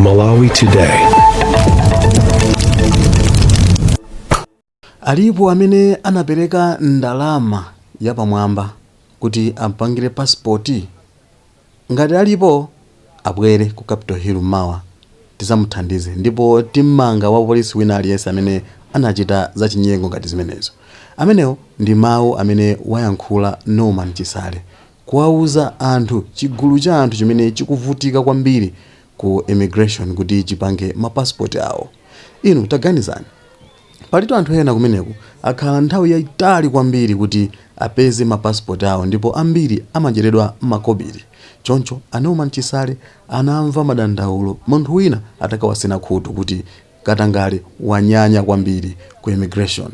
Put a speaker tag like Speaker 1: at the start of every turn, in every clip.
Speaker 1: Malawi Today.
Speaker 2: Alipo amene anapereka ndalama yapamwamba kuti ampangire pasipoti. Ngati alipo abwere ku Capitol Hill mawa tisamuthandize, ndipo timmanga wa polisi wina aliyense amene anachita za chinyengo ngati zimenezo. Amenewo ndi mawu amene wayankhula Norman Chisale kuwauza anthu, chigulu cha anthu chimene chikuvutika kwambiri ku immigration kuti chipange mapasipoti awo. Inu taganizani, palitu anthu ena kumeneku akhala nthawi yayitali kwambiri kuti apeze mapasipoti awo, ndipo ambiri amacheredwa makobiri. Choncho Norman Chisale anamva madandaulo munthu wina atakawasena khutu kuti Katangale wanyanya kwambiri ku immigration,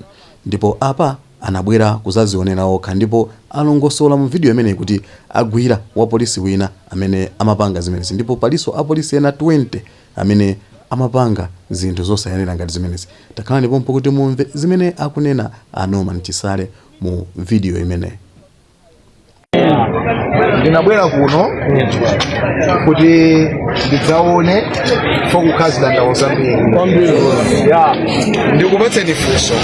Speaker 2: ndipo apa anabwera kuzazionera okha, ndipo alongosola mu video imene kuti agwira wa polisi wina amene amapanga zimenezi, ndipo paliso apolisi ena 20 amene amapanga zinthu zosayenera ngati zimenezi. Takhalani pompo kuti mumve zimene akunena Norman Chisale mu video imene.
Speaker 3: Ndinabwera kuno kuti ndidzaone fokukazi dandaulo zambiri. Ndikupatseni funso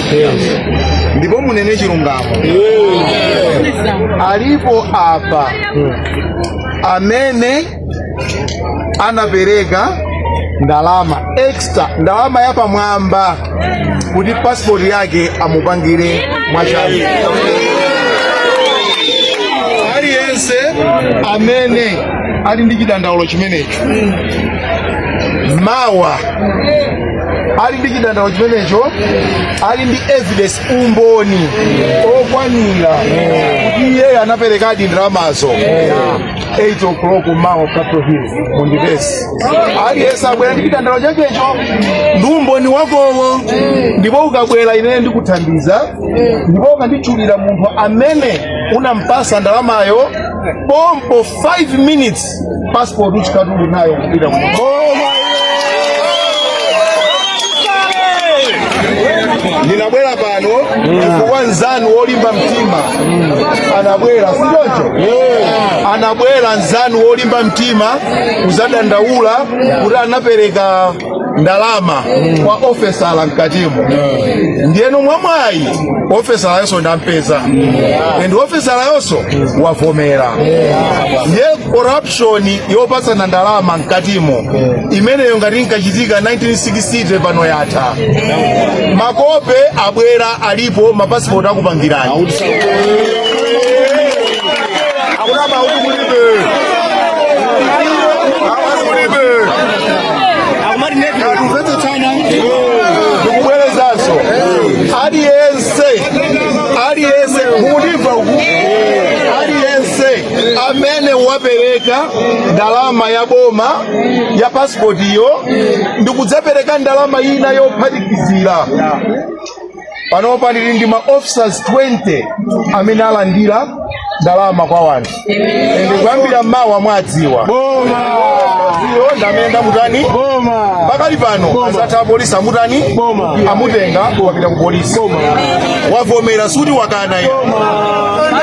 Speaker 3: ndipo munene chilungamo. Alipo apa amene anapereka ndalama extra, ndalama yapamwamba kuti passport yake amupangire mwachani. Aliyense amene ali ndi chidandaulo chimenecho mawa, ali ndi chidandaulo chimenecho, ali ndi evidence, umboni okwanira kuti iye anaperekadi ndalamazo 8 o'clock mawa Capitol Hill mundipesi. Aliyense abwera ndi chidandaulo chakecho ndi umboni wakowo, ndipo ukabwera ine ndikuthandiza, ndipo ukanditchulira munthu amene unampasa ndalamayo pompo 5 minutes passport uchikatuli nayo kupita kuno. Ninabwera pano chifukwa nzanu wolimba mtima anabwera, sichoncho? Anabwera nzanu wolimba mtima kuzadandaula kuti anapereka ndalama kwa ofesala mkatimo. Ndiyeno mwamwayi ofesala yonso ndampeza, and ofesala yonso wavomera. Ndiye corruption yopasana ndalama mkatimo imeneyo ngati nkachitika 1960 pano yatha. Makope abwera alipo, mapasipoti akupangirani. Ndikubwerezaso aliyense kuliva uku, aliyense amene wapereka ndalama ya boma ya passport iyo ndikudzapereka ndalama ina yophatikizira. Panopa ndili ndi ma officers 20 amene alandira ndalama kwa wanthu, ndikuyambira mawa mwadziwa iyo ndamenda mutani pakali pano azatha polisi amutani amutenga wapita ku polisi, wavomera suti wakana iyo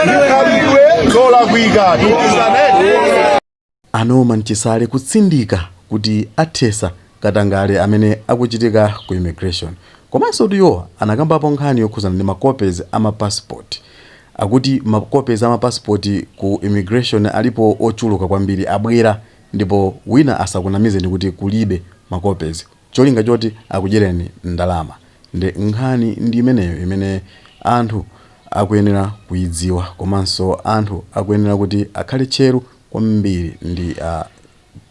Speaker 3: ndikhalidwe zolakwika tikizanene.
Speaker 2: Norman Chisale kutsindika kuti athesa Katangale amene akuchitika ku immigration, komanso tiyo anakambapo nkhani yokhuzana ndi makopezi amapasipoti. Akuti makopezi amapasipoti ku immigration alipo ochuluka kwambiri, abwera ndipo wina asakunamize ndi kuti kulibe makopezi, cholinga choti akudyereni ndalama. Ndi nkhani ndi imeneyo imene anthu akuyenera kuyidziwa, komanso anthu akuyenera kuti akhale tcheru kwambiri ndi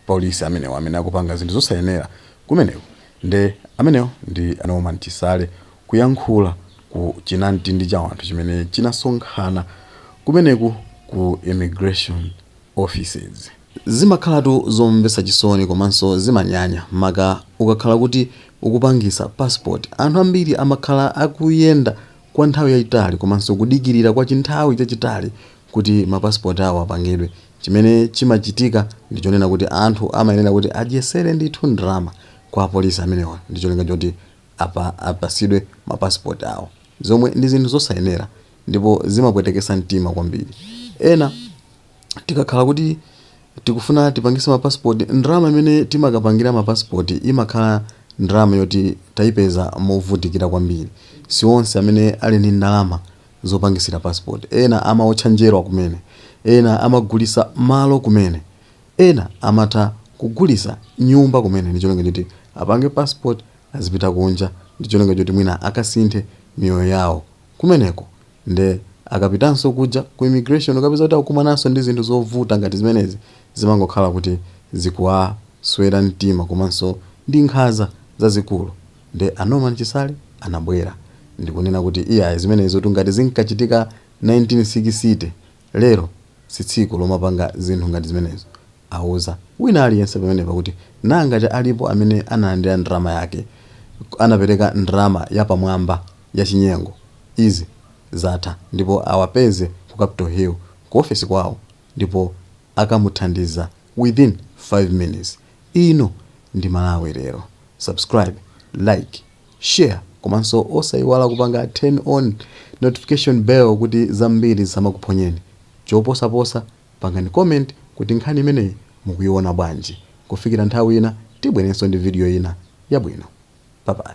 Speaker 2: polisi amenewo amene akupanga zinthu zosayenera kumeneko. Ndi amenewo ndi Norman Chisale kuyankhula ku chinamtindi cha anthu chimene chinasonkhana kumeneku ku immigration offices. Zimakhalatu zomvetsa chisoni komanso zimanyanya maka ukakhala kuti ukupangisa passport. Anthu ambiri amakhala akuyenda kwa nthawi yayitali komanso kudikirira kwa chinthawi chachitali kuti mapassport awo apangidwe. Chimene chimachitika ndi chonena kuti anthu amayenera kuti adyesere ndithu ndalama kwa polisi amenewa, ndi cholinga choti apasidwe mapassport awo, zomwe ndi zinthu zosayenera ndipo zimapwetekesa mtima kwambiri. Ena tikakhala kuti tikufuna tipangise mapassport, ndrama imene timakapangira mapassport imakhala ndrama yoti tayipeza movutikira kwambiri. Si onse amene ali ndi ndalama zopangisira passport. Ena amaotcha njerwa kumene, ena amagulisa malo kumene, ena amata kugulisa nyumba kumene. Ndi cholinga choti apange passport azipita kunja, ndi cholinga choti mwina akasinthe miyoyo yawo kumeneko. Nde akapitanso kuja ku immigration ukapeza kuti akumananso ndi zinthu zovuta ngati zimenezi, zimangokhala kuti zikuwaswera mtima komanso ndi nkhanza zazikulu. Nde Norman Chisale anabwera ndikunena kuti iya zimenezo ngati zinkachitika 1960 lero si tsiku lomapanga zinthu ngati zimenezo. Auza wina aliyense pamenepa kuti nangati alipo amene analandira ndrama yake, anapereka ndrama yapamwamba ya chinyengo, izi zatha, ndipo awapeze ku Capitol Hill ku ofesi kwawo ndipo akamuthandiza within 5 minutes. Ino ndi Malawi Lero. Subscribe, like, share, komanso osayiwala kupanga turn on notification bell kuti zambiri zamakuphonyeni. Choposaposa pangani comment kuti nkhani imeneyi mukuiona bwanji. Kufikira nthawi ina tibwerenso ndi video ina yabwino. Bye bye.